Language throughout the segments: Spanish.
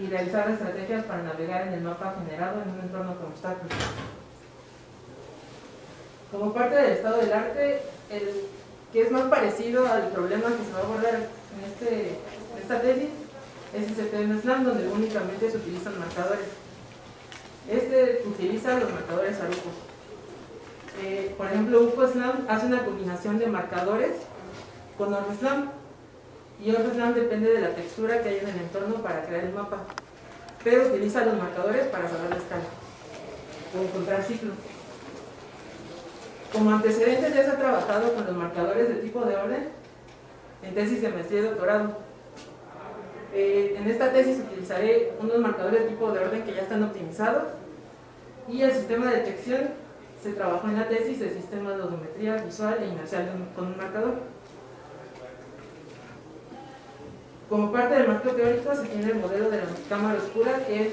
y realizar estrategias para navegar en el mapa generado en un entorno con obstáculos. Como parte del estado del arte, el que es más parecido al problema que se va a abordar en esta tesis es el CTM Slam, donde únicamente se utilizan marcadores. Este utiliza los marcadores Aruco. Por ejemplo, UFO-Slam hace una combinación de marcadores con OrbeSlam, y OrbeSlam depende de la textura que hay en el entorno para crear el mapa, pero utiliza los marcadores para saber la escala o encontrar ciclos. Como antecedentes ya se ha trabajado con los marcadores de tipo de orden en tesis de maestría y doctorado. En esta tesis utilizaré unos marcadores de tipo de orden que ya están optimizados, y el sistema de detección se trabajó en la tesis de sistemas de odometría visual e inercial con un marcador. Como parte del marco teórico se tiene el modelo de la cámara oscura, que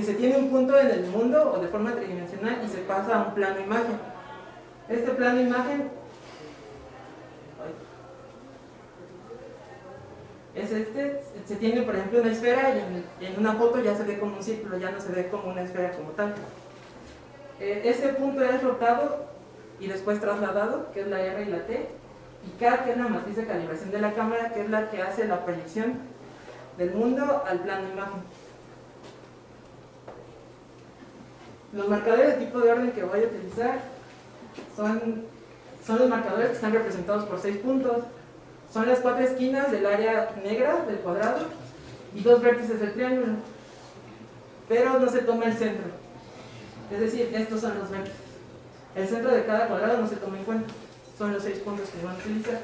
se tiene un punto en el mundo o de forma tridimensional y se pasa a un plano imagen. Este plano imagen es se tiene por ejemplo una esfera, y en una foto ya se ve como un círculo, ya no se ve como una esfera como tal. Este punto es rotado y después trasladado, que es la R y la T, y K, que es la matriz de calibración de la cámara, que es la que hace la proyección del mundo al plano imagen. Los marcadores de tipo de orden que voy a utilizar son los marcadores que están representados por 6 puntos. Son las 4 esquinas del área negra del cuadrado y 2 vértices del triángulo, pero no se toma el centro. Es decir, estos son los vértices. El centro de cada cuadrado no se toma en cuenta. Son los 6 puntos que van a utilizar.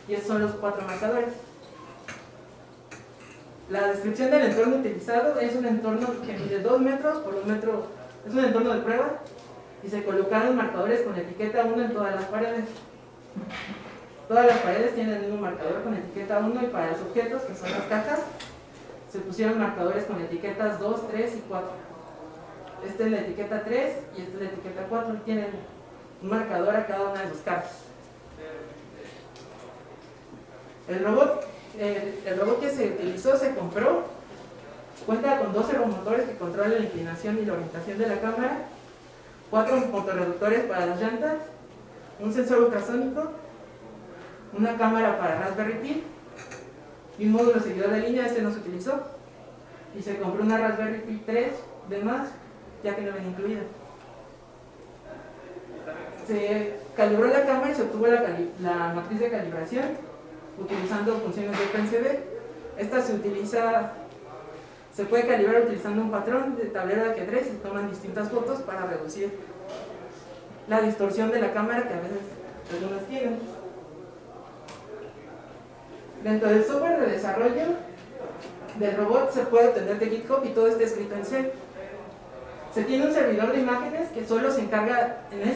Y estos son los 4 marcadores. La descripción del entorno utilizado es un entorno que mide 2 metros por 1 metro. Es un entorno de prueba y se colocaron marcadores con etiqueta 1 en todas las paredes. Todas las paredes tienen el mismo marcador con etiqueta 1, y para los objetos, que son las cajas, se pusieron marcadores con etiquetas 2, 3 y 4. Esta es la etiqueta 3 y esta es la etiqueta 4. Tienen un marcador a cada una de sus cajas. El robot que se utilizó, se compró, cuenta con 2 servomotores que controlan la inclinación y la orientación de la cámara, 4 motorreductores para las llantas, un sensor ultrasónico, una cámara para Raspberry Pi y un módulo seguidor de línea. Este no se utilizó, y se compró una Raspberry Pi 3 de más, ya que no ven incluida. Se calibró la cámara y se obtuvo la matriz de calibración utilizando funciones de OpenCV. Esta se puede calibrar utilizando un patrón de tablero de ajedrez, y se toman distintas fotos para reducir la distorsión de la cámara que a veces algunas tienen. Dentro del software de desarrollo del robot se puede obtener de GitHub, y todo está escrito en C. Se tiene un servidor de imágenes que solo se encarga, en el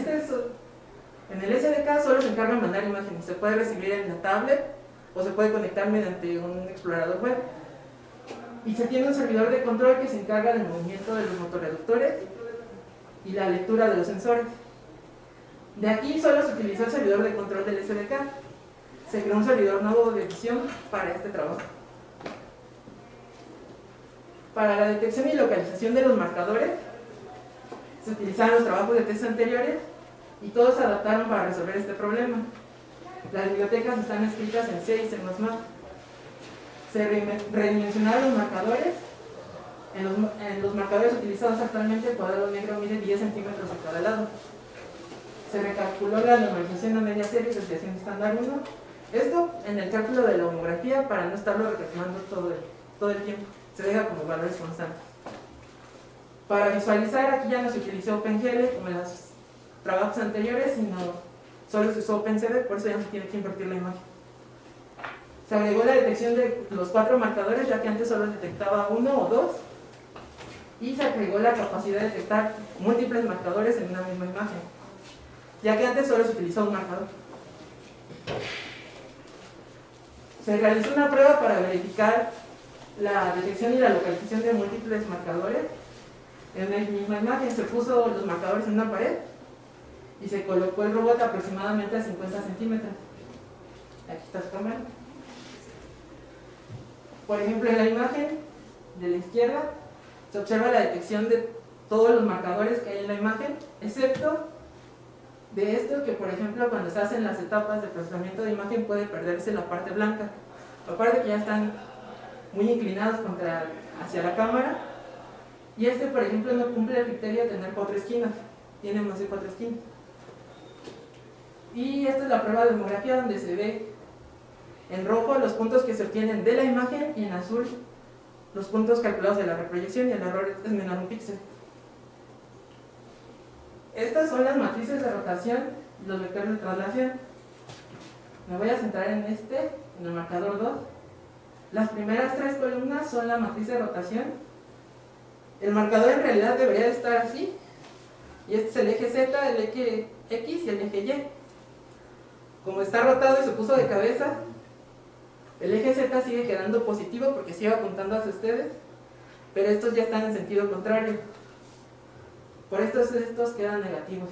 SDK solo se encarga de mandar imágenes. Se puede recibir en la tablet o se puede conectar mediante un explorador web. Y se tiene un servidor de control que se encarga del movimiento de los motorreductores y la lectura de los sensores. De aquí solo se utilizó el servidor de control del SDK. Se creó un servidor nuevo de edición para este trabajo. Para la detección y localización de los marcadores se utilizaron los trabajos de tesis anteriores, y todos se adaptaron para resolver este problema. Las bibliotecas están escritas en C y C++. Se redimensionaron los marcadores. En los marcadores utilizados actualmente, el cuadrado negro mide 10 centímetros a cada lado. Se recalculó la normalización a media serie y desviación estándar 1. Esto en el cálculo de la homografía, para no estarlo recalculando todo el tiempo. Se deja como valores constantes. Para visualizar, aquí ya no se utilizó OpenGL como en los trabajos anteriores, sino solo se usó OpenCV, por eso ya no se tiene que invertir la imagen. Se agregó la detección de los 4 marcadores, ya que antes solo detectaba 1 o 2, y se agregó la capacidad de detectar múltiples marcadores en una misma imagen, ya que antes solo se utilizó un marcador. Se realizó una prueba para verificar la detección y la localización de múltiples marcadores en una misma imagen. Se puso los marcadores en una pared y se colocó el robot aproximadamente a 50 centímetros. Aquí está su cámara. Por ejemplo, en la imagen de la izquierda se observa la detección de todos los marcadores que hay en la imagen, excepto de esto que, por ejemplo, cuando se hacen las etapas de procesamiento de imagen puede perderse la parte blanca, aparte que ya están muy inclinados hacia la cámara, y este, por ejemplo, no cumple el criterio de tener 4 esquinas, tiene más de 4 esquinas. Y esta es la prueba de homografía, donde se ve en rojo los puntos que se obtienen de la imagen y en azul los puntos calculados de la reproyección, y el error es menor a un píxel. Estas son las matrices de rotación y los vectores de traslación. Me voy a centrar en el marcador 2. Las primeras 3 columnas son la matriz de rotación. El marcador en realidad debería de estar así, y este es el eje Z, el eje X y el eje Y. Como está rotado y se puso de cabeza, el eje Z sigue quedando positivo porque sigue apuntando hacia ustedes, pero estos ya están en sentido contrario. Por estos quedan negativos.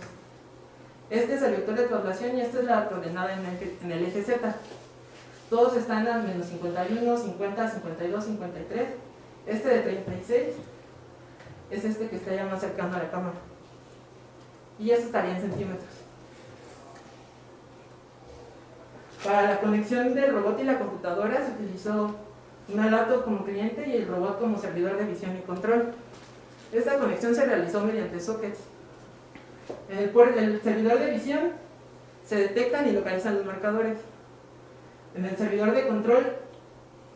Este es el vector de traslación y esta es la coordenada en el eje Z. Todos están a menos 51, 50, 52, 53. Este de 36 es este que está ya más cercano a la cámara. Y este estaría en centímetros. Para la conexión del robot y la computadora se utilizó una laptop como cliente y el robot como servidor de visión y control. Esta conexión se realizó mediante sockets. En el servidor de visión se detectan y localizan los marcadores. En el servidor de control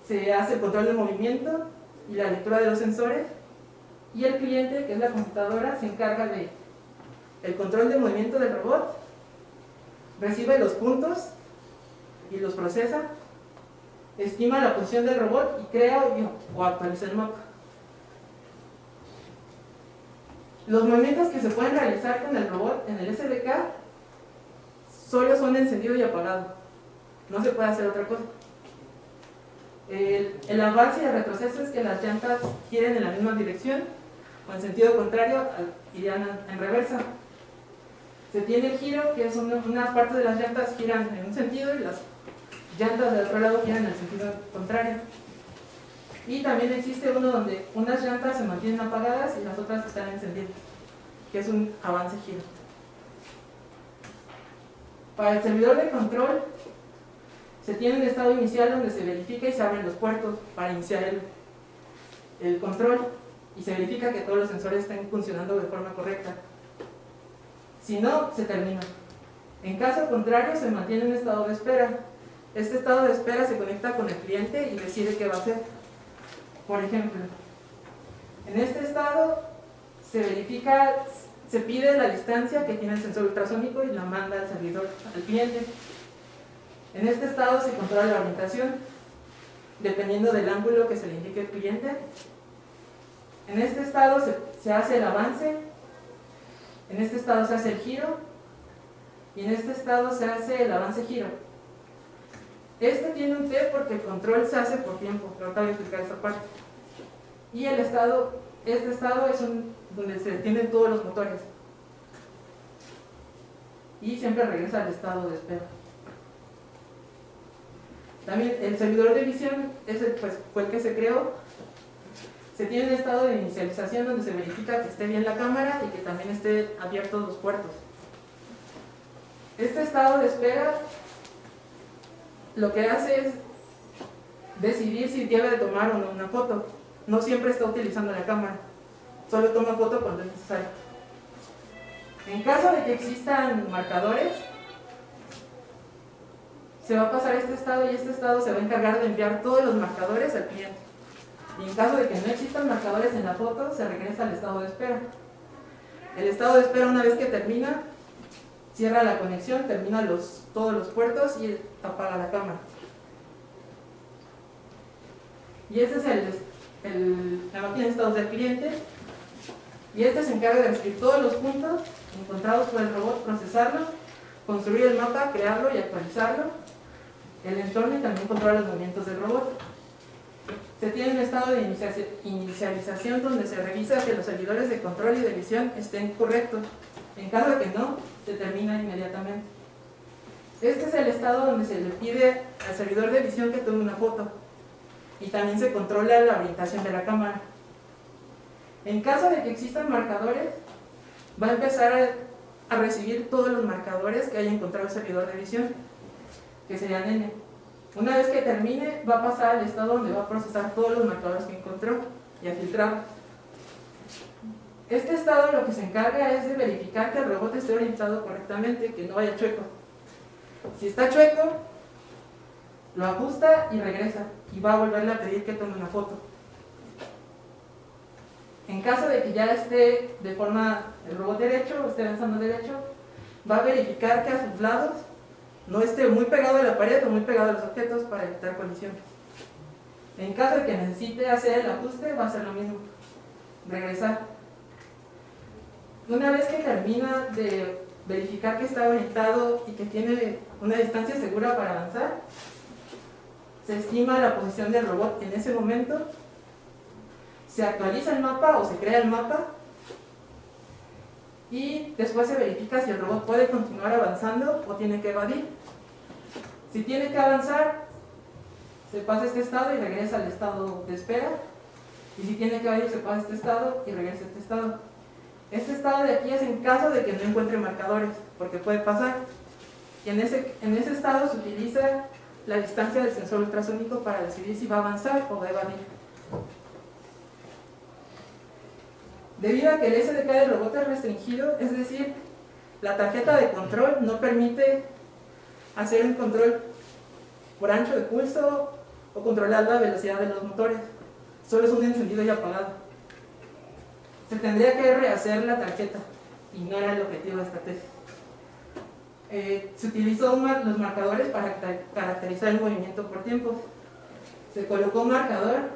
se hace el control de movimiento y la lectura de los sensores, y el cliente, que es la computadora, se encarga de el control de movimiento del robot, recibe los puntos y los procesa, estima la posición del robot y crea o actualiza el mapa. Los movimientos que se pueden realizar con el robot en el SDK solo son encendido y apagado, no se puede hacer otra cosa. El avance y el retroceso es que las llantas giren en la misma dirección, o en sentido contrario irían en reversa. Se tiene el giro, que es una parte de las llantas giran en un sentido y las llantas del otro lado giran en el sentido contrario. Y también existe uno donde unas llantas se mantienen apagadas y las otras están encendidas, que es un avance-giro. Para el servidor de control se tiene un estado inicial donde se verifica y se abren los puertos para iniciar el control, y se verifica que todos los sensores estén funcionando de forma correcta. Si no, se termina. En caso contrario, se mantiene un estado de espera. Este estado de espera se conecta con el cliente y decide qué va a hacer. Por ejemplo, en este estado se verifica, se pide la distancia que tiene el sensor ultrasónico y la manda al servidor, al cliente. En este estado se controla la orientación, dependiendo del ángulo que se le indique al cliente. En este estado se hace el avance, en este estado se hace el giro, y en este estado se hace el avance-giro. Este tiene un T porque el control se hace por tiempo, pero ahorita voy a explicar esta parte. Y este estado es donde se detienen todos los motores. Y siempre regresa al estado de espera. También el servidor de visión, ese fue el que se creó. Se tiene un estado de inicialización donde se verifica que esté bien la cámara y que también esté abiertos los puertos. Este estado de espera lo que hace es decidir si debe de tomar o no una foto. No siempre está utilizando la cámara, solo toma foto cuando es necesario. En caso de que existan marcadores, se va a pasar este estado y este estado se va a encargar de enviar todos los marcadores al cliente. Y en caso de que no existan marcadores en la foto, se regresa al estado de espera. El estado de espera, una vez que termina, cierra la conexión, termina todos los puertos y apaga la cámara. Y este es la máquina de estados del cliente, y este se encarga de recibir todos los puntos encontrados por el robot, procesarlo, construir el mapa, crearlo y actualizarlo, el entorno, y también controlar los movimientos del robot. Se tiene un estado de inicialización donde se revisa que los servidores de control y de visión estén correctos. En caso de que no, se termina inmediatamente. Este es el estado donde se le pide al servidor de visión que tome una foto. y también se controla la orientación de la cámara. En caso de que existan marcadores, va a empezar a recibir todos los marcadores que haya encontrado el servidor de visión, que serían N. Una vez que termine, va a pasar al estado donde va a procesar todos los marcadores que encontró y a filtrar. Este estado lo que se encarga es de verificar que el robot esté orientado correctamente, que no vaya chueco. Si está chueco, lo ajusta y regresa, y va a volverle a pedir que tome una foto. En caso de que ya esté de forma el robot derecho, o esté avanzando derecho, va a verificar que a sus lados no esté muy pegado a la pared o muy pegado a los objetos para evitar colisiones. En caso de que necesite hacer el ajuste, va a hacer lo mismo, regresar. Una vez que termina de verificar que está orientado y que tiene una distancia segura para avanzar, se estima la posición del robot en ese momento, se actualiza el mapa o se crea el mapa y después se verifica si el robot puede continuar avanzando o tiene que evadir. Si tiene que avanzar, se pasa este estado y regresa al estado de espera, y si tiene que evadir, se pasa este estado y regresa a este estado. Este estado de aquí es en caso de que no encuentre marcadores, porque puede pasar. Y en ese estado se utiliza la distancia del sensor ultrasónico para decidir si va a avanzar o va a evadir. Debido a que el SDK del robot es restringido, es decir, la tarjeta de control no permite hacer un control por ancho de pulso o controlar la velocidad de los motores, solo es un encendido y apagado. Se tendría que rehacer la tarjeta y no era el objetivo de esta tesis. Se utilizó los marcadores para caracterizar el movimiento por tiempos. Se colocó un marcador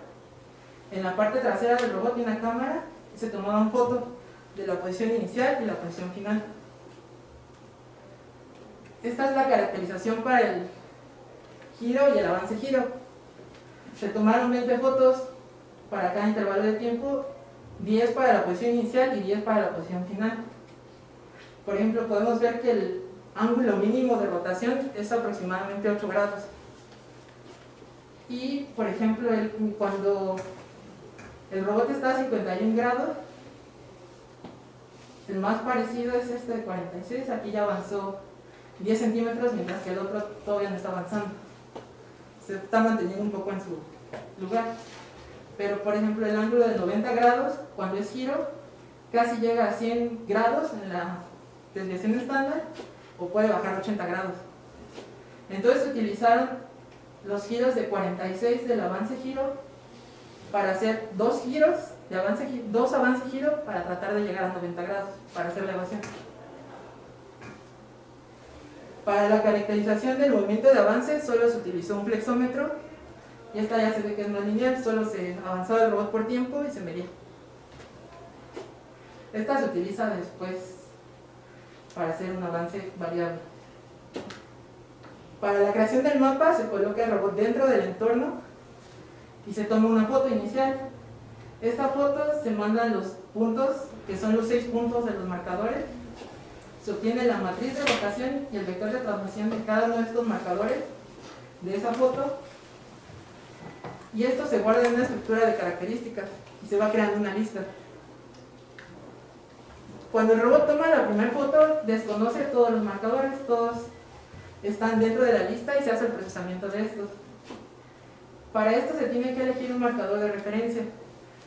en la parte trasera del robot y una cámara y se tomaban fotos de la posición inicial y la posición final. Esta es la caracterización para el giro y el avance giro. Se tomaron 20 fotos para cada intervalo de tiempo, 10 para la posición inicial y 10 para la posición final. Por ejemplo, podemos ver que el ángulo mínimo de rotación es aproximadamente 8 grados. Y, por ejemplo, cuando el robot está a 51 grados, el más parecido es este de 46, aquí ya avanzó 10 centímetros, mientras que el otro todavía no está avanzando. Se está manteniendo un poco en su lugar. Pero, por ejemplo, el ángulo de 90 grados, cuando es giro, casi llega a 100 grados en la desviación estándar, o puede bajar a 80 grados. Entonces utilizaron los giros de 46 del avance giro para hacer dos avance giro para tratar de llegar a 90 grados, para hacer la evasión. Para la caracterización del movimiento de avance solo se utilizó un flexómetro, y esta ya se ve que es no lineal, solo se avanzaba el robot por tiempo y se medía. Esta se utiliza después para hacer un avance variable. Para la creación del mapa se coloca el robot dentro del entorno y se toma una foto inicial. Esta foto se mandan los puntos, que son los 6 puntos de los marcadores. Se obtiene la matriz de rotación y el vector de transmisión de cada uno de estos marcadores de esa foto, y esto se guarda en una estructura de características y se va creando una lista. Cuando el robot toma la primera foto, desconoce todos los marcadores, todos están dentro de la lista y se hace el procesamiento de estos. Para esto se tiene que elegir un marcador de referencia.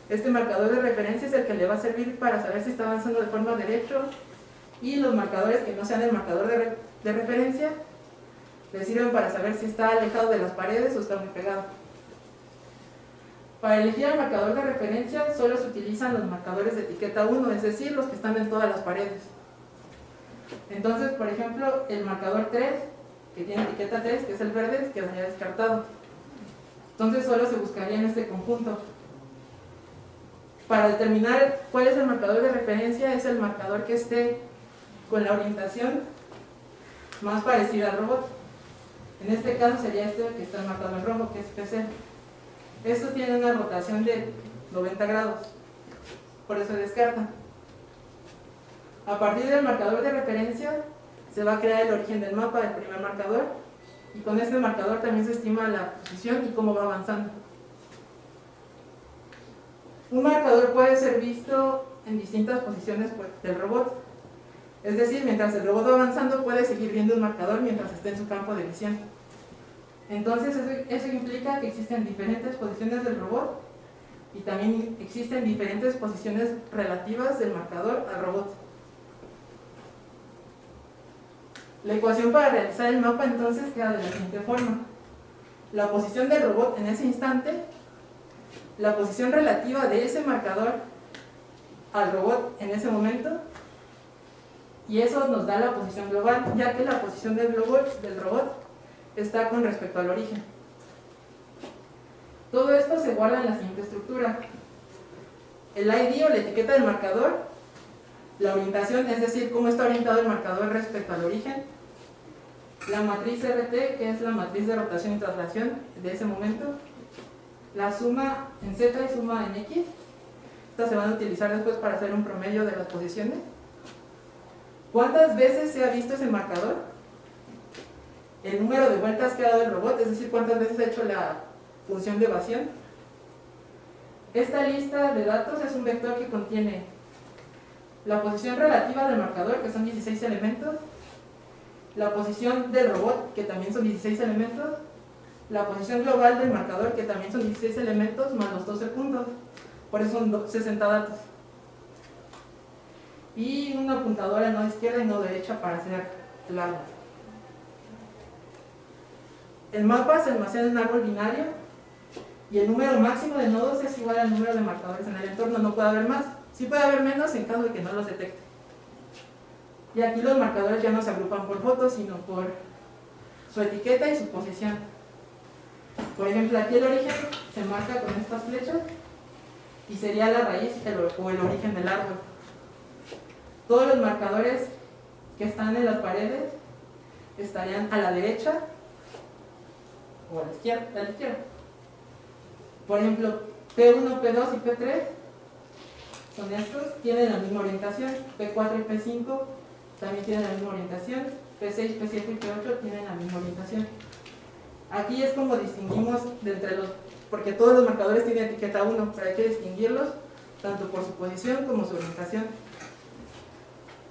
Este marcador de referencia es el que le va a servir para saber si está avanzando de forma derecha, y los marcadores que no sean el marcador de referencia le sirven para saber si está alejado de las paredes o está muy pegado. Para elegir el marcador de referencia solo se utilizan los marcadores de etiqueta 1, es decir, los que están en todas las paredes. Entonces, por ejemplo, el marcador 3, que tiene etiqueta 3, que es el verde, quedaría descartado. Entonces solo se buscaría en este conjunto. Para determinar cuál es el marcador de referencia, es el marcador que esté con la orientación más parecida al robot. En este caso sería este que está marcado en rojo, que es PC. Esto tiene una rotación de 90 grados, por eso se descarta. A partir del marcador de referencia se va a crear el origen del mapa del primer marcador, y con este marcador también se estima la posición y cómo va avanzando. Un marcador puede ser visto en distintas posiciones del robot. Es decir, mientras el robot va avanzando puede seguir viendo un marcador mientras esté en su campo de visión. Entonces eso implica que existen diferentes posiciones del robot y también existen diferentes posiciones relativas del marcador al robot. La ecuación para realizar el mapa entonces queda de la siguiente forma: la posición del robot en ese instante, la posición relativa de ese marcador al robot en ese momento, y eso nos da la posición global, ya que la posición del robot está con respecto al origen. Todo esto se guarda en la siguiente estructura: el ID o la etiqueta del marcador, la orientación, es decir, cómo está orientado el marcador respecto al origen, la matriz RT, que es la matriz de rotación y traslación de ese momento, la suma en Z y suma en X. Estas se van a utilizar después para hacer un promedio de las posiciones. ¿Cuántas veces se ha visto ese marcador? El número de vueltas que ha dado el robot, es decir, cuántas veces ha hecho la función de evasión. Esta lista de datos es un vector que contiene la posición relativa del marcador, que son 16 elementos, la posición del robot, que también son 16 elementos, la posición global del marcador, que también son 16 elementos, más los 12 puntos, por eso son 60 datos. Y una apuntadora no izquierda y no derecha para hacer el árbol. El mapa se almacena en un árbol binario y el número máximo de nodos es igual al número de marcadores en el entorno, no puede haber más. Sí puede haber menos en caso de que no los detecte. Y aquí los marcadores ya no se agrupan por fotos, sino por su etiqueta y su posición. Por ejemplo, aquí el origen se marca con estas flechas y sería la raíz o el origen del árbol. Todos los marcadores que están en las paredes estarían a la derecha o a la izquierda. Por ejemplo, P1, P2 y P3 son estos, tienen la misma orientación. P4 y P5 también tienen la misma orientación. P6, P7 y P8 tienen la misma orientación. Aquí es como distinguimos de entre los, porque todos los marcadores tienen etiqueta 1, pero hay que distinguirlos tanto por su posición como su orientación.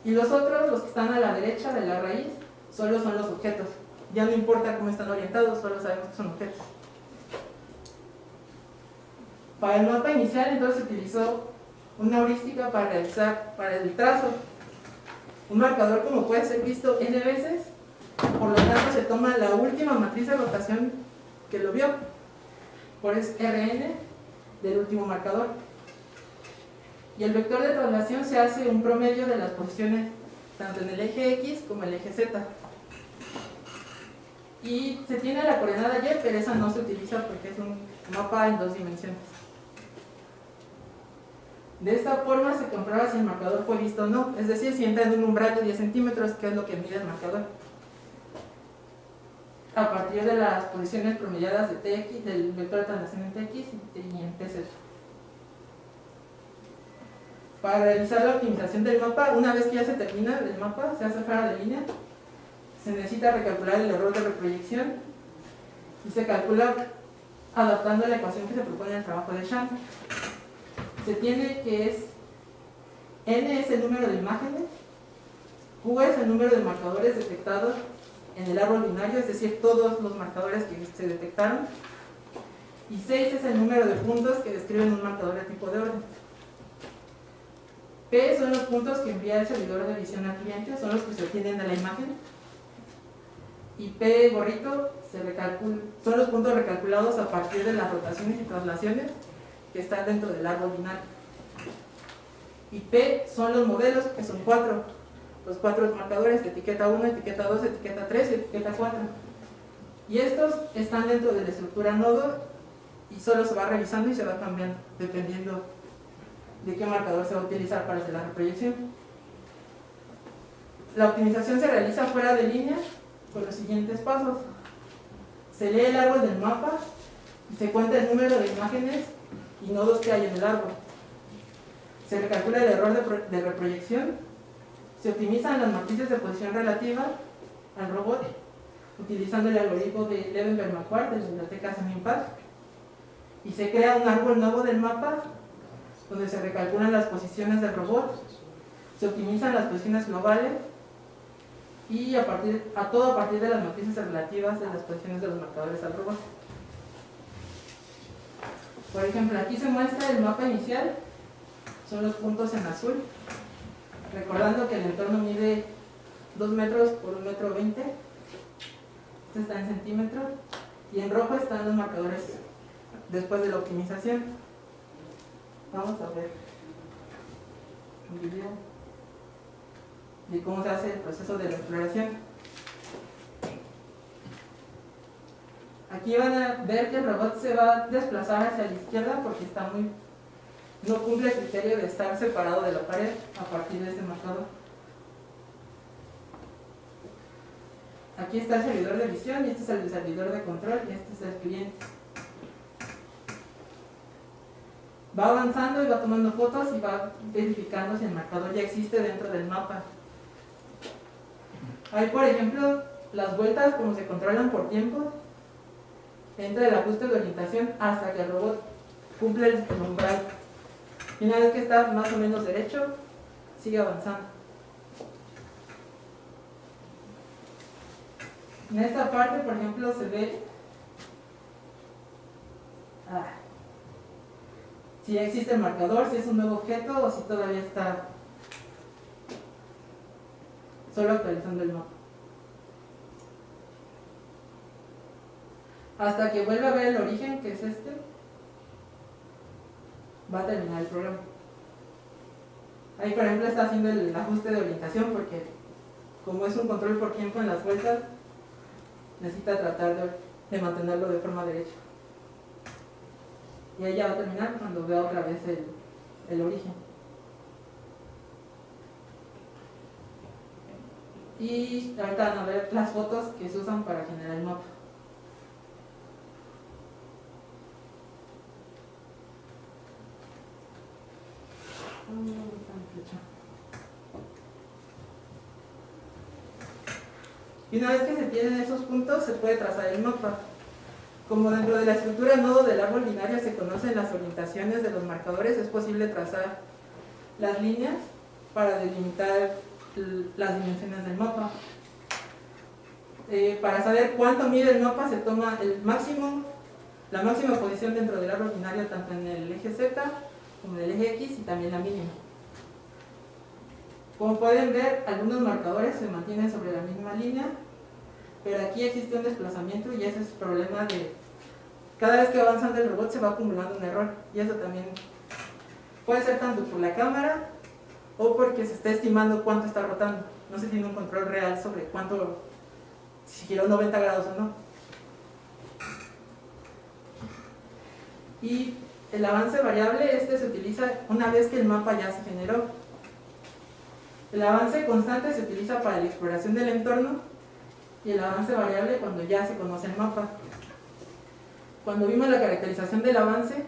Y los otros, los que están a la derecha de la raíz, solo son los objetos. Ya no importa cómo están orientados, solo sabemos que son objetos. Para el mapa inicial entonces se utilizó una heurística para el trazo. Un marcador, como puede ser visto n veces, por lo tanto se toma la última matriz de rotación que lo vio, por eso Rn del último marcador. Y el vector de traslación se hace un promedio de las posiciones tanto en el eje X como en el eje Z. Y se tiene la coordenada Y, pero esa no se utiliza porque es un mapa en 2 dimensiones. De esta forma se comprueba si el marcador fue visto o no, es decir, si entra en un umbral de 10 centímetros, que es lo que mide el marcador, a partir de las posiciones promediadas de Tx, del vector de traslación en Tx y en Tz. Para realizar la optimización del mapa, una vez que ya se termina el mapa, se hace fuera de línea, se necesita recalcular el error de reproyección y se calcula adaptando la ecuación que se propone en el trabajo de Shand. Se tiene que n es el número de imágenes, q es el número de marcadores detectados en el árbol binario, es decir, todos los marcadores que se detectaron, y 6 es el número de puntos que describen un marcador de tipo de orden. P son los puntos que envía el servidor de visión al cliente, son los que se obtienen de la imagen, y P gorrito son los puntos recalculados a partir de las rotaciones y traslaciones que están dentro del árbol binario. Y P son los modelos, que son 4, los 4 marcadores, etiqueta 1, etiqueta 2, etiqueta 3 y etiqueta 4. Y estos están dentro de la estructura nodo y solo se va revisando y se va cambiando dependiendo de qué marcador se va a utilizar para hacer la reproyección. La optimización se realiza fuera de línea con los siguientes pasos. Se lee el árbol del mapa y se cuenta el número de imágenes y nodos que hay en el árbol. Se recalcula el error de reproyección. Se optimizan las matrices de posición relativa al robot utilizando el algoritmo de Levenberg-Marquardt de la biblioteca Seminpath, y se crea un árbol nuevo del mapa donde se recalculan las posiciones del robot, se optimizan las posiciones globales y todo a partir de las matrices relativas de las posiciones de los marcadores al robot. Por ejemplo, aquí se muestra el mapa inicial, son los puntos en azul, recordando que el entorno mide 2 metros por 1 metro 20, este está en centímetros, y en rojo están los marcadores después de la optimización. Vamos a ver un video de cómo se hace el proceso de la exploración. Aquí van a ver que el robot se va a desplazar hacia la izquierda porque no cumple el criterio de estar separado de la pared a partir de este marcador. Aquí está el servidor de visión y este es el servidor de control y este es el cliente. Va avanzando y va tomando fotos y va verificando si el marcador ya existe dentro del mapa. Hay, por ejemplo, las vueltas como se controlan por tiempo. Entra el ajuste de orientación hasta que el robot cumple el umbral. Y una vez que está más o menos derecho, sigue avanzando. En esta parte, por ejemplo, se ve si ya existe el marcador, si es un nuevo objeto o si todavía está solo actualizando el mapa. Hasta que vuelva a ver el origen, que es este, va a terminar el programa. Ahí, por ejemplo, está haciendo el ajuste de orientación porque como es un control por tiempo en las vueltas, necesita tratar de mantenerlo de forma derecha. Y ahí ya va a terminar cuando vea otra vez el origen. Y ahorita van a ver las fotos que se usan para generar el mapa. Y una vez que se tienen esos puntos, se puede trazar el mapa. Como dentro de la estructura nodo del árbol binario se conocen las orientaciones de los marcadores, es posible trazar las líneas para delimitar las dimensiones del mapa. Para saber cuánto mide el mapa se toma la máxima posición dentro del árbol binario tanto en el eje Z como en el eje X y también la mínima. Como pueden ver, algunos marcadores se mantienen sobre la misma línea, pero aquí existe un desplazamiento y ese es el problema de cada vez que va avanzando el robot se va acumulando un error, y eso también puede ser tanto por la cámara o porque se está estimando cuánto está rotando. No se tiene un control real sobre cuánto, si giró 90 grados o no. Y el avance variable se utiliza una vez que el mapa ya se generó. El avance constante se utiliza para la exploración del entorno y el avance variable cuando ya se conoce el mapa. Cuando vimos la caracterización del avance,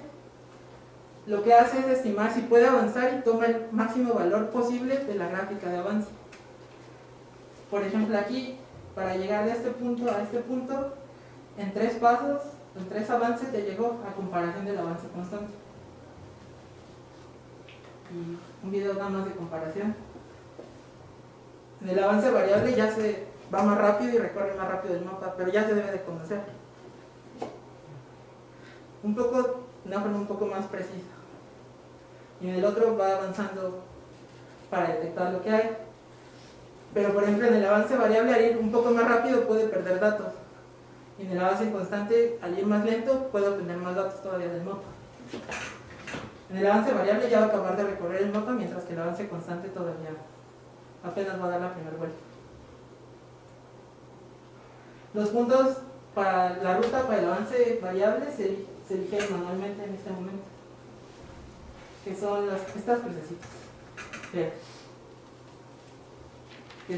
lo que hace es estimar si puede avanzar y toma el máximo valor posible de la gráfica de avance. Por ejemplo, aquí, para llegar de este punto a este punto, en 3 pasos, en 3 avances te llegó a comparación del avance constante. Y un video nada más de comparación. En el avance variable ya se va más rápido y recorre más rápido el mapa, pero ya se debe de conocer. De una forma un poco más precisa. Y en el otro va avanzando para detectar lo que hay. Pero por ejemplo en el avance variable, al ir un poco más rápido puede perder datos. Y en el avance constante, al ir más lento, puede obtener más datos todavía del mapa. En el avance variable ya va a acabar de recorrer el mapa, mientras que el avance constante todavía apenas va a dar la primera vuelta. Los puntos para la ruta para el avance variable se eligen manualmente en este momento, que son estas crucecitas, que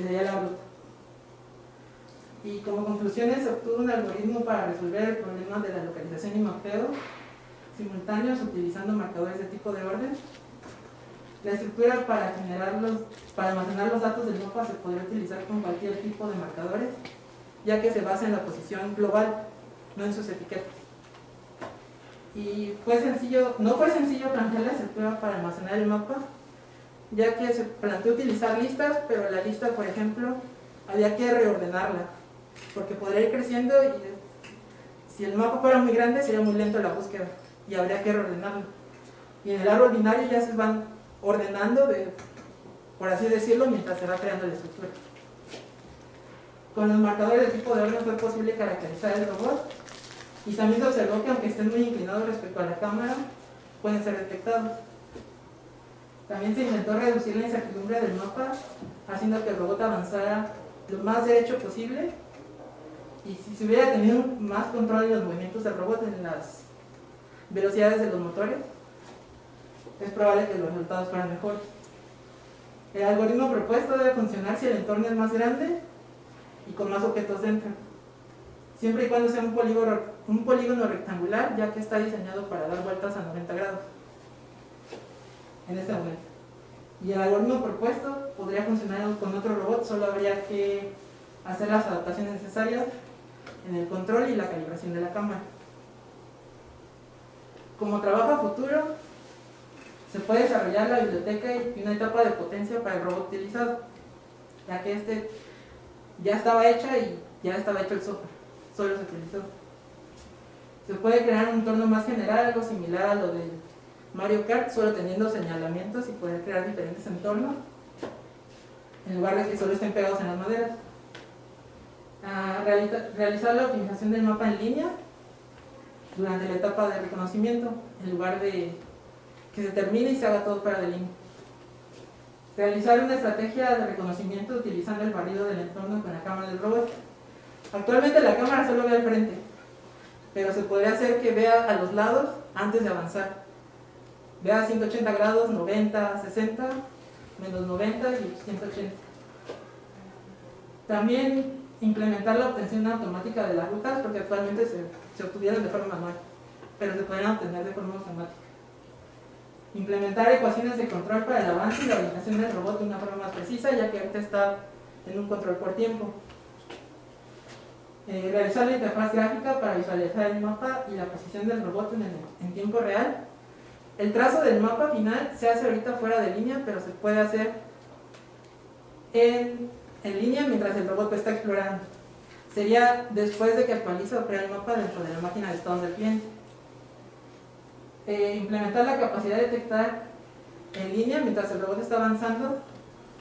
sería la ruta. Y como conclusiones se obtuvo un algoritmo para resolver el problema de la localización y mapeo simultáneos utilizando marcadores de tipo de orden. La estructura para almacenar los datos del mapa se podría utilizar con cualquier tipo de marcadores, ya que se basa en la posición global, no en sus etiquetas. y no fue sencillo plantear la estructura para almacenar el mapa, ya que se planteó utilizar listas, pero la lista, por ejemplo, había que reordenarla, porque podría ir creciendo y si el mapa fuera muy grande sería muy lento la búsqueda y habría que reordenarlo. Y en el árbol binario ya se van ordenando, por así decirlo, mientras se va creando la estructura. Con los marcadores de tipo de orden fue posible caracterizar el robot, y también se observó que aunque estén muy inclinados respecto a la cámara, pueden ser detectados. También se intentó reducir la incertidumbre del mapa, haciendo que el robot avanzara lo más derecho posible, y si se hubiera tenido más control en los movimientos del robot, en las velocidades de los motores, es probable que los resultados fueran mejores. El algoritmo propuesto debe funcionar si el entorno es más grande y con más objetos dentro, siempre y cuando sea un polígono rectangular, ya que está diseñado para dar vueltas a 90 grados en este momento. Y el algoritmo propuesto podría funcionar con otro robot, solo habría que hacer las adaptaciones necesarias en el control y la calibración de la cámara. Como trabajo a futuro, se puede desarrollar la biblioteca y una etapa de potencia para el robot utilizado, ya que este ya estaba hecha y ya estaba hecho el software, solo se utilizó. Se puede crear un entorno más general, algo similar a lo del Mario Kart, solo teniendo señalamientos y poder crear diferentes entornos en lugar de que solo estén pegados en las maderas. Realizar la optimización del mapa en línea durante la etapa de reconocimiento, en lugar de que se termine y se haga todo fuera de línea. Realizar una estrategia de reconocimiento utilizando el barrido del entorno con la cámara del robot. Actualmente la cámara solo ve al frente, pero se podría hacer que vea a los lados antes de avanzar. Vea 180 grados, 90, 60, menos 90 y 180. También implementar la obtención automática de las rutas, porque actualmente se obtuvieron de forma manual, pero se podrían obtener de forma automática. Implementar ecuaciones de control para el avance y la orientación del robot de una forma más precisa, ya que ahorita está en un control por tiempo. Realizar la interfaz gráfica para visualizar el mapa y la posición del robot en tiempo real. El trazo del mapa final se hace ahorita fuera de línea, pero se puede hacer en línea mientras el robot está explorando. Sería después de que actualiza o crea el mapa dentro de la máquina de estados del cliente. Implementar la capacidad de detectar en línea mientras el robot está avanzando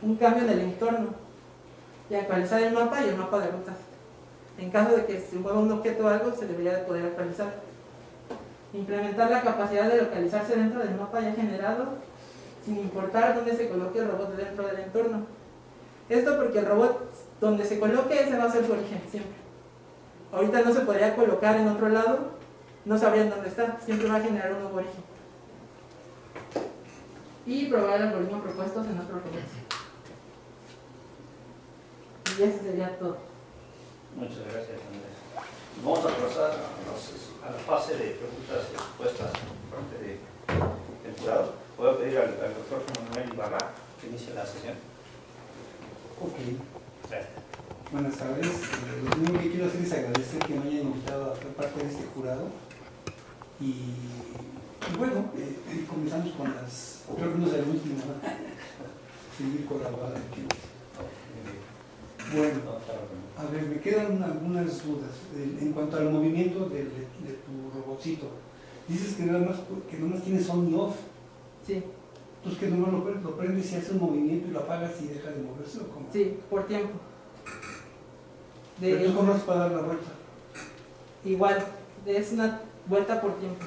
un cambio en el entorno y actualizar el mapa y el mapa de rutas. En caso de que se mueva un objeto o algo, se debería de poder actualizar. Implementar la capacidad de localizarse dentro del mapa ya generado, sin importar dónde se coloque el robot dentro del entorno. Esto porque el robot, donde se coloque, ese va a ser su origen siempre. Ahorita no se podría colocar en otro lado, no sabrían dónde está, siempre va a generar un nuevo origen. Y probar el algoritmo propuestos en otros robots. Y eso sería todo. Muchas gracias, Andrés. Vamos a pasar a la fase de preguntas y respuestas por parte del jurado. Voy a pedir al doctor Manuel Ibarra que inicie la sesión. Ok. Gracias. Buenas tardes. Lo primero que quiero hacer es agradecer que me hayan invitado a ser parte de este jurado. Y bueno, comenzamos con las... Creo que no es el último, ¿no? Seguir con la bala. Bueno, a ver, me quedan algunas dudas. En cuanto al movimiento de tu robotcito, dices que nada más tienes on y off. Sí. Entonces que nomás lo prendes y hace un movimiento y lo apagas y deja de moverse, ¿o cómo? Sí, por tiempo. Pero ¿cómo haces para dar la vuelta? Igual, es una vuelta por tiempo.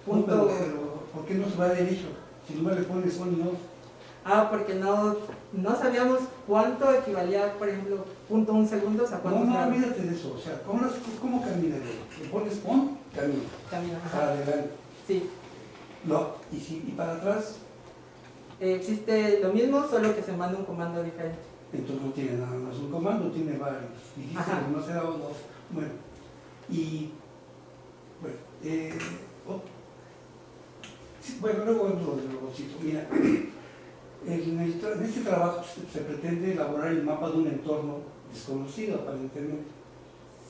Punto. No, pero ¿por qué no se va derecho? Si nomás le pones on y off. Porque no sabíamos cuánto equivalía, por ejemplo, 0.1 segundos a cuántos No, grados. olvídate de eso. O sea, ¿cómo camina? Le pones on, camina. Camina. Para adelante. Sí. No, y para atrás, Existe lo mismo, solo que se manda un comando diferente. entonces no tiene nada más un comando, tiene varios. Dijiste que no se da on, off. Bueno, y bueno, bueno, luego lo del robotcito. Mira, en este trabajo se pretende elaborar el mapa de un entorno desconocido, aparentemente.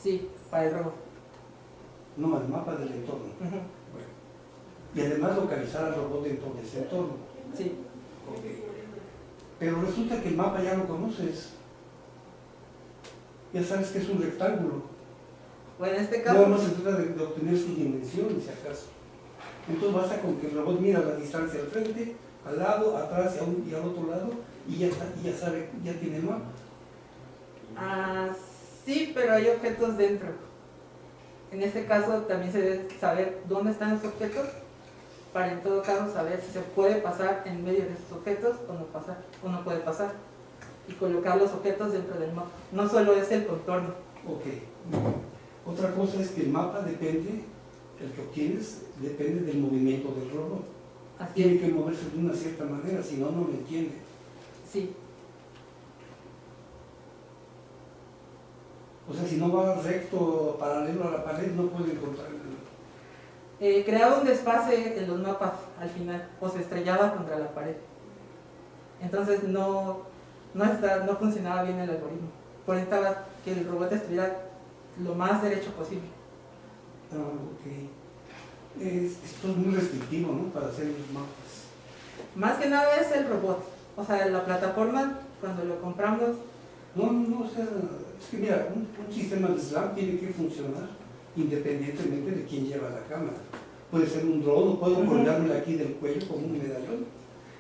Sí, para el robot. No, el mapa del entorno. Ujú. Bueno, y además localizar al robot dentro de ese entorno. Sí. Ok. Pero resulta que el mapa ya lo conoces. Ya sabes que es un rectángulo. Bueno, en este Nada caso, más se trata de obtener sus dimensiones, si acaso. Entonces basta con que el robot mira la distancia al frente, al lado, atrás y al otro lado, y ya está, y ya sabe, ya tiene el mapa. sí, pero hay objetos dentro. En este caso también se debe saber dónde están los objetos para en todo caso saber si se puede pasar en medio de esos objetos o no puede pasar, y colocar los objetos dentro del mapa. No solo es el contorno. Ok. Otra cosa es que el mapa depende, el que obtienes, depende del movimiento del robot. Así Tiene es. que moverse de una cierta manera, si no, no lo entiende. Sí. O sea, si no va recto, paralelo a la pared, no puede encontrar. Creaba un desfase en los mapas al final, o se estrellaba contra la pared. Entonces no funcionaba bien el algoritmo. Por eso estaba que el robot estuviera lo más derecho posible. Ah, ok. Esto es muy restrictivo, ¿no? Para hacer los mapas. Más que nada es el robot. O sea, la plataforma, cuando lo compramos, No, o sea, es que mira, un sistema de SLAM tiene que funcionar independientemente de quién lleva la cámara. Puede ser un dron, o puedo colgármela aquí del cuello como un medallón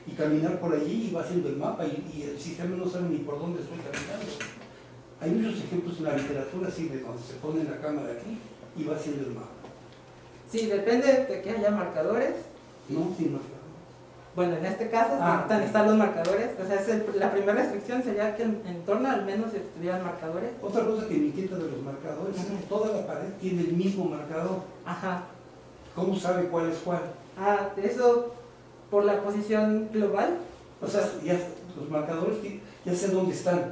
y caminar por allí y va haciendo el mapa y el sistema no sabe ni por dónde estoy caminando. Hay muchos ejemplos en la literatura así de donde se pone la cámara aquí y va haciendo el mapa. sí, depende de que haya marcadores. No, sin marcador. Bueno, en este caso están los marcadores. O sea, la primera restricción sería que el entorno al menos estuvieran marcadores. Otra cosa que me inquieta de los marcadores es que toda la pared tiene el mismo marcador. Ajá. ¿Cómo sabe cuál es cuál? Eso por la posición global. O sea, ya los marcadores ya sé dónde están.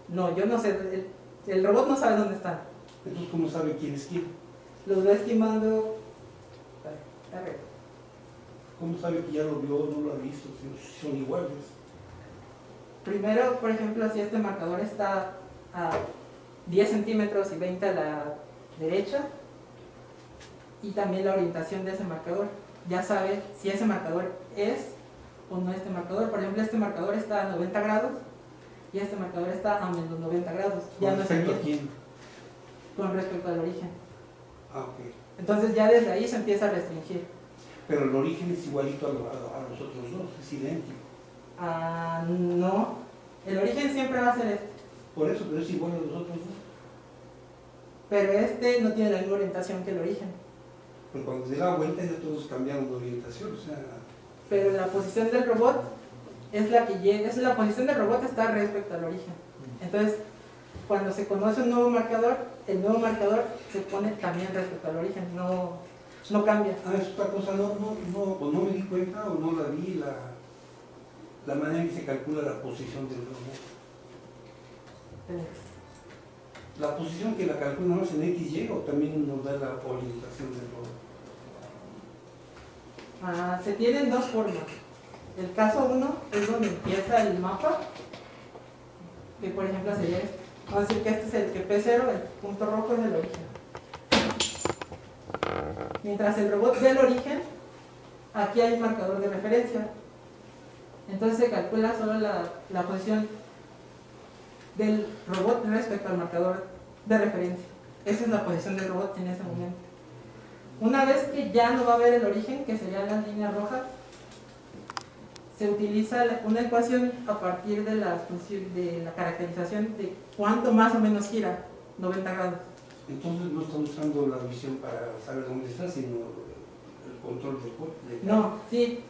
No, yo no sé. El robot no sabe dónde están. Entonces, ¿cómo sabe quién es quién? Los va estimando. A ver. ¿Cómo sabe que ya lo vio o no lo ha visto? Si son iguales. Primero, por ejemplo, si este marcador está a 10 centímetros y 20 a la derecha, y también la orientación de ese marcador. Ya sabe si ese marcador es o no este marcador. Por ejemplo, este marcador está a 90 grados y este marcador está a menos 90 grados. Ya no sé ¿Con quién? con respecto al origen. Ah, ok. Entonces ya desde ahí se empieza a restringir. Pero el origen es igualito a los otros dos, es idéntico. No, el origen siempre va a ser este, Por eso, pero es igual a los otros dos. pero este no tiene la misma orientación que el origen. Pero cuando se da vuelta ya todos cambiaron de orientación, o sea... Pero la posición del robot es la que llega, la posición del robot está respecto al origen. Entonces, cuando se conoce un nuevo marcador, el nuevo marcador se pone también respecto al origen, no cambia. Es otra cosa, o no me di cuenta o no la vi, la manera en que se calcula la posición del robot. La posición que la calculamos en XY o también nos da la orientación del robot. Se tienen dos formas. El caso 1 es donde empieza el mapa, que por ejemplo sería este. Vamos a decir que este es el que P0, el punto rojo es el origen. Mientras el robot ve el origen, aquí hay un marcador de referencia. Entonces se calcula solo la posición del robot respecto al marcador de referencia. Esa es la posición del robot en ese momento. Una vez que ya no va a ver el origen, que serían las líneas rojas, se utiliza una ecuación a partir de la caracterización de cuánto más o menos gira, 90 grados. Entonces no estamos usando la visión para saber dónde está, sino el control del cuerpo. No, sí,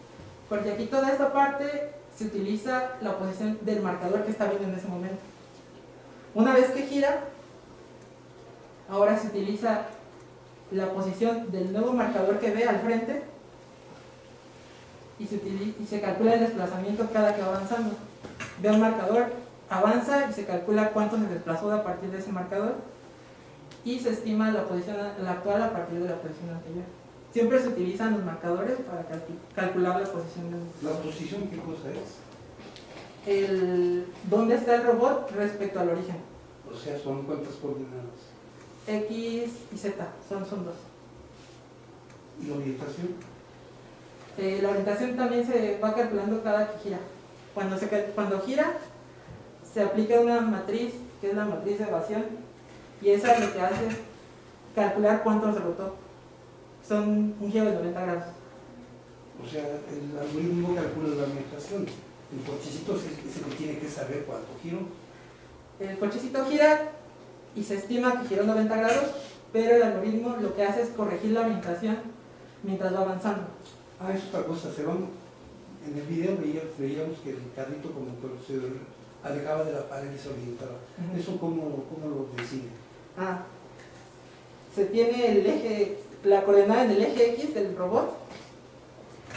porque aquí toda esta parte se utiliza la posición del marcador que está viendo en ese momento. Una vez que gira, ahora se utiliza la posición del nuevo marcador que ve al frente y se calcula el desplazamiento cada que va avanzando. Ve un marcador, avanza y se calcula cuánto se desplazó a partir de ese marcador y se estima la posición actual a partir de la posición anterior. Siempre se utilizan los marcadores para calcular la posición del... ¿La posición qué cosa es? ¿Dónde está el robot respecto al origen? O sea, ¿son cuántas coordenadas? X y Z, son dos. ¿Y la orientación? La orientación también se va calculando cada que gira. Cuando gira, se aplica una matriz, que es la matriz de evasión, y esa lo que hace es calcular cuánto rebotó. Son un giro de 90 grados. O sea, el algoritmo calcula la orientación. El cochecito es el que tiene que saber cuánto giró. El cochecito gira y se estima que giró 90 grados, pero el algoritmo lo que hace es corregir la orientación mientras va avanzando. Ah, es otra cosa. En el video veíamos que el carrito como que se alejaba de la pared y se orientaba. ¿Eso cómo lo decide? Se tiene el eje, la coordenada en el eje X del robot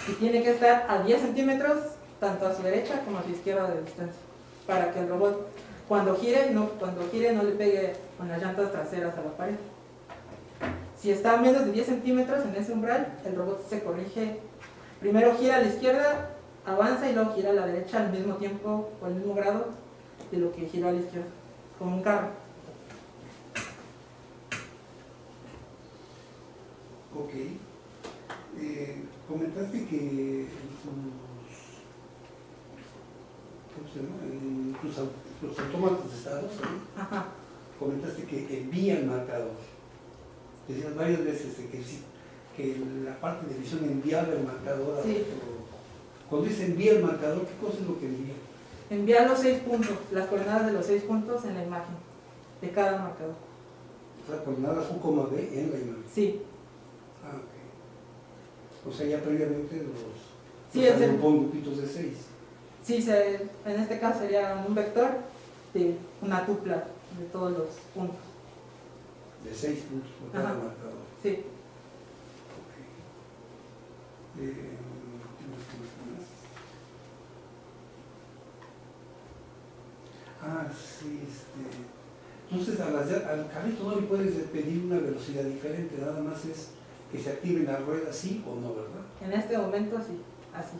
y tiene que estar a 10 centímetros tanto a su derecha como a su izquierda de distancia, para que el robot cuando gire no le pegue con las llantas traseras a la pared. Si está a menos de 10 centímetros en ese umbral, el robot se corrige, primero gira a la izquierda, avanza y luego gira a la derecha al mismo tiempo o al mismo grado de lo que giró a la izquierda, como un carro. Ok. Comentaste que en tus autómatas de estados, Ajá. comentaste que envían marcador. Decías varias veces que la parte de visión enviaba el marcador. Sí. Cuando dice envía el marcador, ¿qué cosa es lo que envía? Envía los 6 puntos, las coordenadas de los 6 puntos en la imagen de cada marcador. O sea, coordenadas U, B en la imagen. Sí. Ah, ok. O sea, ya previamente Sí, agrupó en grupitos de 6. Sí, en este caso sería un vector de una tupla de todos los puntos. De 6 puntos por cada Ajá. marcador. Sí. Ok. ¿Qué más? Ah, sí, entonces al carrito no le puedes pedir una velocidad diferente, nada más es que se activen las ruedas, sí o no, ¿verdad? En este momento sí, así.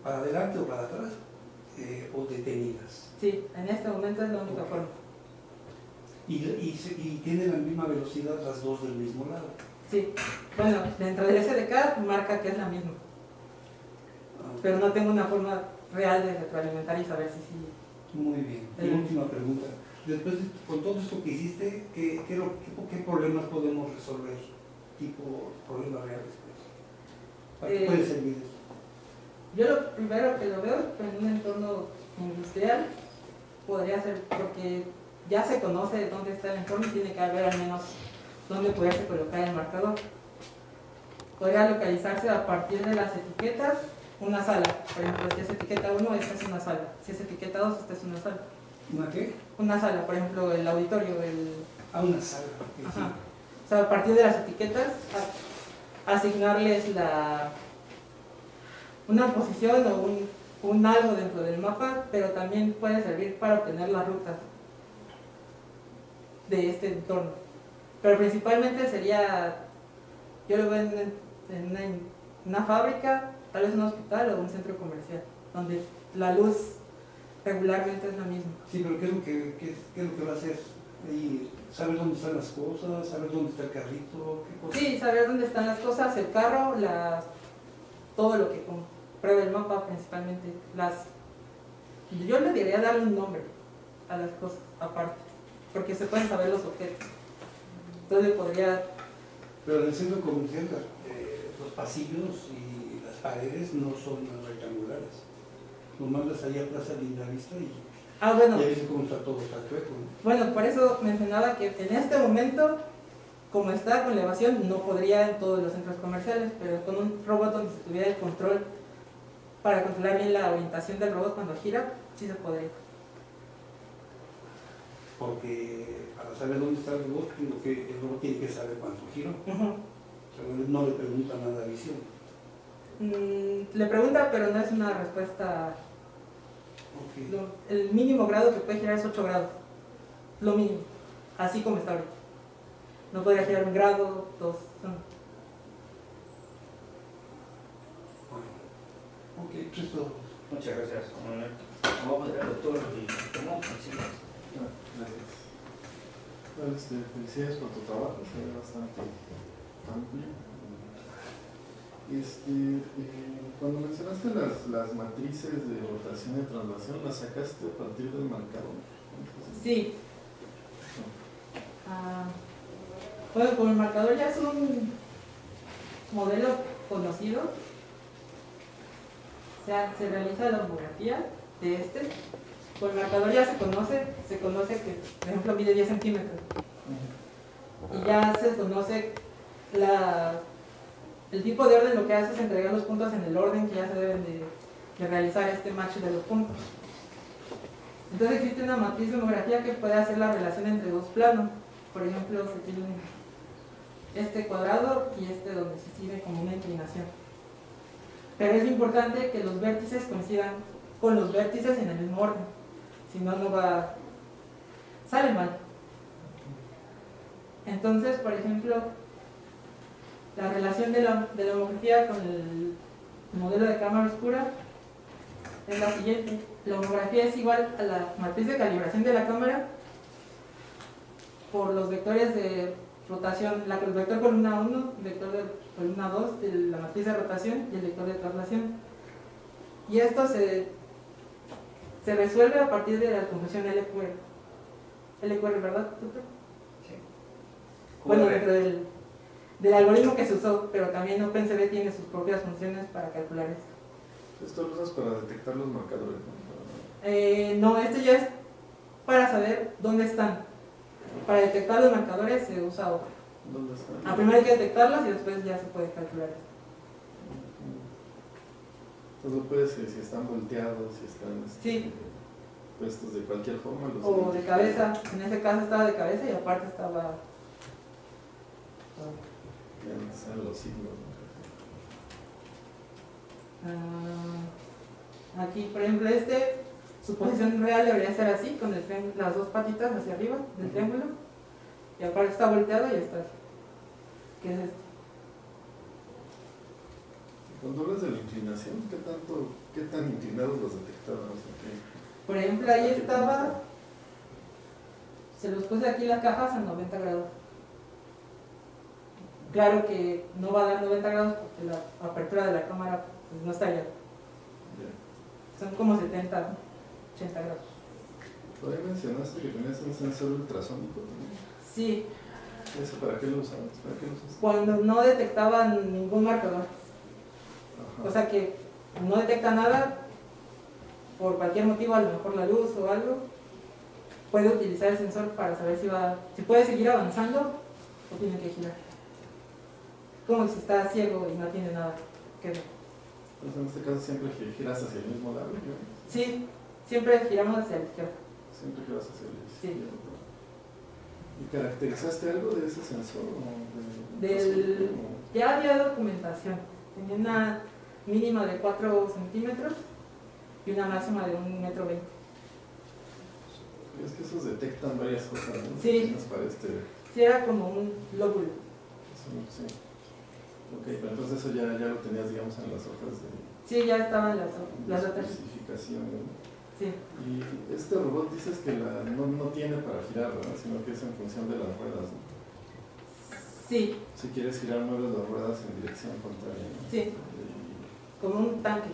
¿Para adelante o para atrás? ¿O detenidas? Sí, en este momento es la única forma. ¿Y tienen la misma velocidad las dos del mismo lado? Sí, bueno, dentro del SDK marca que es la misma, pero no tengo una forma real de retroalimentar y saber si sí. Muy bien. Y última pregunta. Después, con todo esto que hiciste, ¿qué problemas podemos resolver? Tipo problemas reales. ¿Para qué puede servir eso? Yo lo primero que lo veo en un entorno industrial podría ser porque ya se conoce dónde está el entorno y tiene que haber al menos dónde poderse colocar el marcador. Podría localizarse a partir de las etiquetas una sala. Por ejemplo, si es etiqueta 1, esta es una sala. Si es etiqueta 2, esta es una sala. ¿Una qué? Una sala, por ejemplo, el auditorio. Una sala. Ajá. Sí. O sea, a partir de las etiquetas, asignarles una posición o un algo dentro del mapa, pero también puede servir para obtener las rutas de este entorno. Pero principalmente sería, yo lo veo en una fábrica, tal vez un hospital o un centro comercial, donde la luz regularmente es la misma. Sí, pero ¿qué es lo que va a hacer? Ahí, ¿saber dónde están las cosas? ¿Saber dónde está el carrito? ¿Qué cosa? Sí, saber dónde están las cosas, el carro, todo lo que prueba el mapa principalmente. Yo le diría darle un nombre a las cosas aparte, porque se pueden saber los objetos. Entonces podría... Pero en el centro comercial los pasillos y las paredes no son rectangulares. Lo mandas allá a Plaza Lindavista y bueno. ya ves cómo está todo, está chueco, ¿no? Bueno, por eso mencionaba que en este momento, como está con la evasión, no podría en todos los centros comerciales, pero con un robot donde se tuviera el control para controlar bien la orientación del robot cuando gira, sí se podría. Porque para saber dónde está el robot tiene que saber cuánto giró. O sea, no le pregunta nada a visión. Le pregunta, pero no es una respuesta. Okay. El mínimo grado que puede girar es 8 grados. Lo mínimo. Así como está ahorita. No podría girar 1 grado, 2. No. Ok, pues es todo. Muchas gracias. Vamos a ver al doctor y tomamos. Gracias. Bueno, felicidades por tu trabajo, fue bastante amplio. Cuando mencionaste las matrices de rotación y traslación, ¿las sacaste a partir del marcador? Sí. Bueno, como el marcador ya es un modelo conocido, o sea, se realiza la homografía de este. Con el marcador ya se conoce que, por ejemplo, mide 10 centímetros. Y ya se conoce el tipo de orden. Lo que hace es entregar los puntos en el orden que ya se deben de realizar este match de los puntos. Entonces existe una matriz de homografía que puede hacer la relación entre dos planos. Por ejemplo, se tiene este cuadrado y este donde se sigue como una inclinación. Pero es importante que los vértices coincidan con los vértices en el mismo orden. Si no, sale mal. Entonces, por ejemplo, la relación de la homografía con el modelo de cámara oscura es la siguiente. La homografía es igual a la matriz de calibración de la cámara por los vectores de rotación, el vector columna 1, el vector de columna 2 de la matriz de rotación y el vector de traslación. Y esto se resuelve a partir de la conjunción LQR. LQR, ¿verdad, doctor? Sí. Bueno, dentro del algoritmo que se usó, pero también OpenCV tiene sus propias funciones para calcular esto. Esto lo usas para detectar los marcadores, ¿no? No, este ya es para saber dónde están. Para detectar los marcadores se usa otro. ¿Dónde están? Primero hay que detectarlos y después ya se puede calcular esto. Entonces lo puedes si están volteados, si están Sí. puestos de cualquier forma. O de cabeza, en ese caso estaba de cabeza y aparte estaba... Ya no te salen los signos, ¿no? Aquí, por ejemplo, su posición real debería ser así, con las dos patitas hacia arriba del triángulo, y aparte está volteado y está así. ¿Qué es esto? Cuando hablas de la inclinación, ¿qué tan inclinados los detectabas? Por ejemplo, ahí estaba, se los puse aquí las cajas a 90 grados. Claro que no va a dar 90 grados porque la apertura de la cámara pues, no está allá. Son como 70, 80 grados. ¿Por ahí mencionaste que tenías un sensor ultrasónico también? Sí. ¿Eso para qué lo usabas? ¿Para qué lo usas? Cuando no detectaban ningún marcador. Ajá. O sea que no detecta nada, por cualquier motivo, a lo mejor la luz o algo, puede utilizar el sensor para saber si puede seguir avanzando o tiene que girar. Como si está ciego y no tiene nada que ver. Entonces en este caso siempre giras hacia el mismo lado, ¿no? Sí, siempre giramos hacia la izquierda. Siempre giras hacia el Sí. izquierdo. ¿Y caracterizaste algo de ese sensor? Ya había documentación. Tenía una mínima de 4 centímetros y una máxima de 1,20 metros. Es que esos detectan varias cosas, ¿no? Sí. Nos parece. Sí, era como un lóbulo. Sí. Ok, pero entonces eso ya lo tenías, digamos, en las hojas de Sí, ya estaban las otras. especificación, ¿no? Sí. Y este robot dices que no tiene para girar, ¿verdad? Sino que es en función de las ruedas, ¿no? Sí. Si quieres girar, mueves las ruedas en dirección contraria, ¿no? Sí. Como un tanque.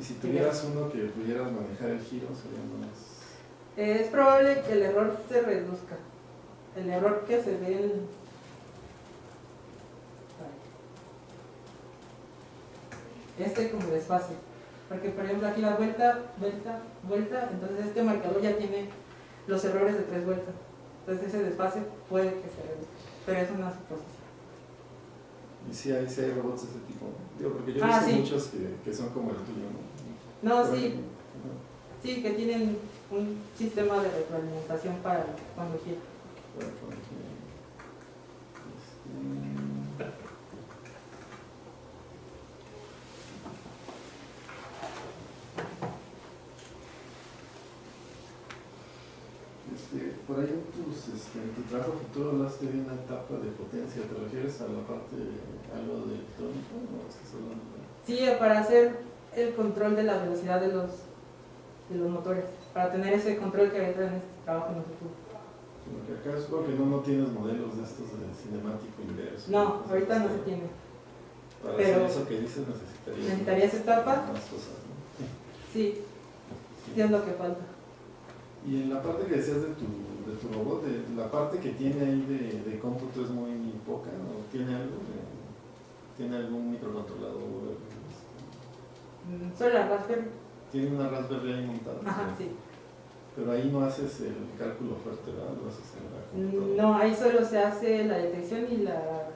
Y si tuvieras uno que pudieras manejar el giro, sería más... Es probable que el error se reduzca. El error que se ve como desfase. Porque, por ejemplo, aquí la vuelta, entonces este marcador ya tiene los errores de 3 vueltas. Entonces ese desfase puede que se reduzca. Pero es una suposición. Y si hay robots de ese tipo, ¿no? Digo, porque yo he visto Sí. muchos que son como el tuyo, ¿no? No, Pero, sí. ajá. Sí, que tienen un sistema de retroalimentación para cuando gira. Bueno, por ejemplo, por ahí en tu trabajo futuro hablaste de una etapa de potencia. ¿Te refieres a la parte algo de electrónica o estás hablando de...? Sí, para hacer el control de la velocidad de los motores, para tener ese control que ahorita en este trabajo no se tuvo. Porque acá supongo que no tienes modelos de estos de cinemático inverso. No, ahorita no se tiene. Para pero eso que dices necesitaría esa etapa. más cosas, ¿no? Sí, sí es lo que falta. Y en la parte que decías de tu robot, la parte que tiene ahí de cómputo es muy poca, ¿no? ¿Tiene algo? ¿Tiene algún microcontrolador? Solo la Raspberry. ¿Tiene una Raspberry ahí montada? Ajá, sí. Pero ahí no haces el cálculo fuerte, ¿verdad? Lo haces en la computadora. No, ahí solo se hace la detección y la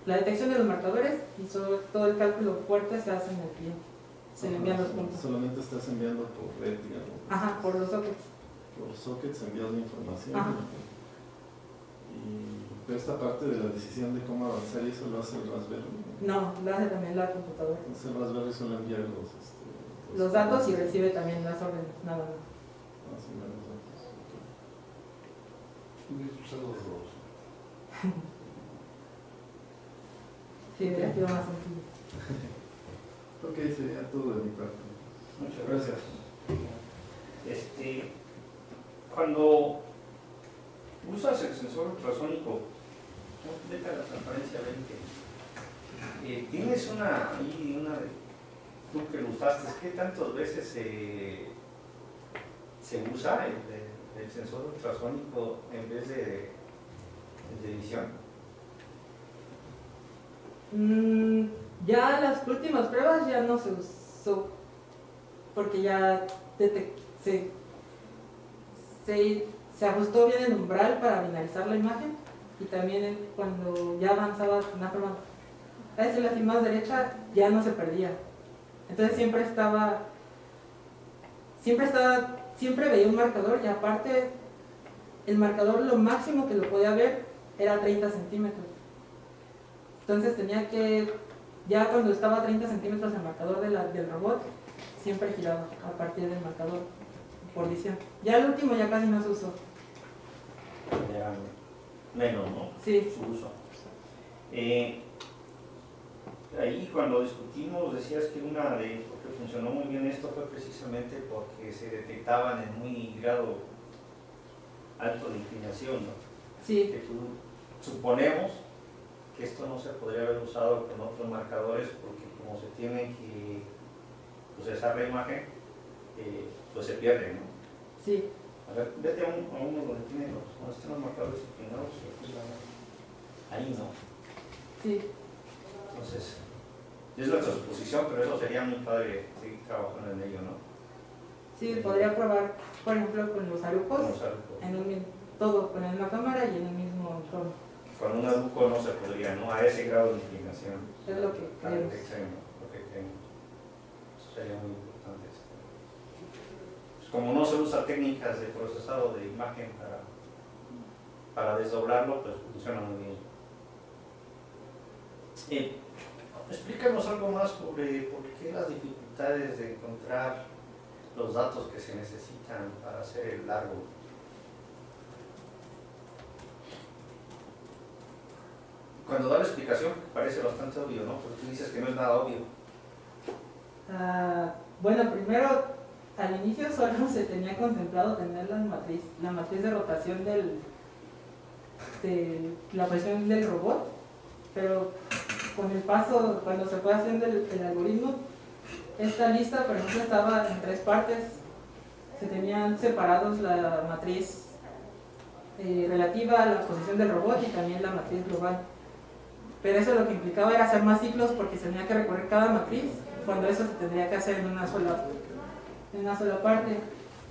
detección de los marcadores y solo todo el cálculo fuerte se hace en el cliente. Se le envían los puntos. Solamente estás enviando por red, digamos. Ajá, por los sockets. Por sockets envías la información. Ajá. Pero esta parte de la decisión de cómo avanzar, ¿y eso lo hace el Raspberry? No, lo hace también la computadora. Entonces el Raspberry solo envía Los datos y recibe también las órdenes, nada más. Más o menos datos. Hubiese usado los robots. Sí, hubiera sido más sencillo. Ok, sería todo de mi parte. Muchas gracias. Cuando usas el sensor ultrasónico, vete a la transparencia 20. Tienes una tú que lo usaste, ¿qué tantas veces se usa el sensor ultrasónico en vez de visión? Ya las últimas pruebas ya no se usó porque ya se ajustó bien el umbral para binalizar la imagen y también cuando ya avanzaba de una forma a decirlo así más derecha ya no se perdía, entonces siempre veía un marcador y aparte el marcador lo máximo que lo podía ver era 30 centímetros. Entonces tenía que, ya cuando estaba a 30 centímetros el marcador del robot, siempre giraba a partir del marcador por visión. Ya el último ya casi no se usó. Ya menos, ¿no? Sí. Su uso. Ahí cuando discutimos decías que una de lo que funcionó muy bien esto fue precisamente porque se detectaban en muy grado alto de inclinación, ¿no? Sí. Que suponemos que esto no se podría haber usado con otros marcadores porque como se tiene que procesar la imagen, pues se pierde, ¿no? Sí. A ver, vete a uno donde estén los marcadores inclinados, ahí no. Sí. Entonces, es nuestra suposición, pero eso sería muy padre seguir trabajando en ello, ¿no? Sí, podría probar, por ejemplo, con los arucos, Con los arucos. todo con la misma cámara y en el mismo entorno. Con un aruco no se podría, ¿no? A ese grado de inclinación. Es lo que Tan creemos. extremo, lo que creemos. Eso sería muy importante. Pues como no se usa técnicas de procesado de imagen para desdoblarlo, pues funciona muy bien. Explícanos algo más sobre por qué las dificultades de encontrar los datos que se necesitan para hacer el largo. Cuando da la explicación parece bastante obvio, ¿no? Porque tú dices que no es nada obvio. Bueno, primero, al inicio solo se tenía contemplado tener la matriz de rotación de la posición del robot, pero con el paso, cuando se fue haciendo el algoritmo, esta lista, por ejemplo, estaba en 3 partes. Se tenían separados la matriz relativa a la posición del robot y también la matriz global. Pero eso lo que implicaba era hacer más ciclos porque se tenía que recorrer cada matriz, cuando eso se tendría que hacer en una sola parte.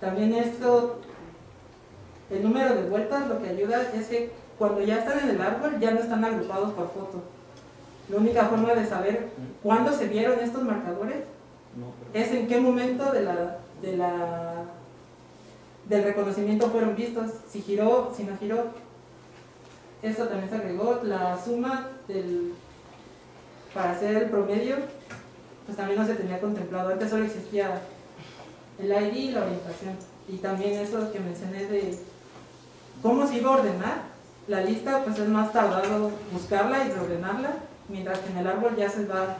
También esto, el número de vueltas lo que ayuda es que cuando ya están en el árbol ya no están agrupados por foto. La única forma de saber cuándo se vieron estos marcadores es en qué momento del reconocimiento fueron vistos, si giró, si no giró. Esto también se agregó, la suma para hacer el promedio, pues también no se tenía contemplado. Antes solo existía el ID y la orientación. Y también eso que mencioné de cómo se iba a ordenar la lista, pues es más tardado buscarla y reordenarla, mientras que en el árbol ya se va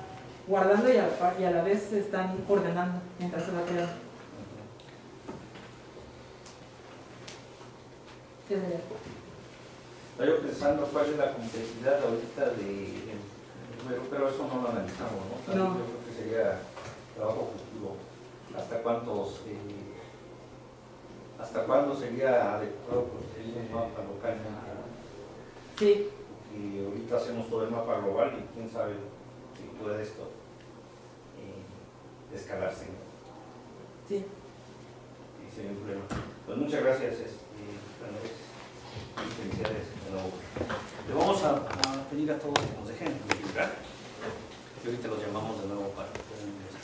guardando y a la vez se están ordenando mientras se va creando. ¿Qué sería? Estoy pensando cuál es la complejidad ahorita pero eso no lo analizamos, ¿no? bastante. No. Yo creo que sería trabajo futuro. ¿Hasta cuándo sería adecuado construir un mapa localmente? Sí, Y ahorita hacemos todo el mapa global y quién sabe si puede esto escalarse, ¿no? sí. Y sería un problema. Pues muchas gracias, Andrés, y felicidades de nuevo. Le vamos a pedir a todos que nos dejen registrar, que ahorita los llamamos de nuevo para poder ingresar.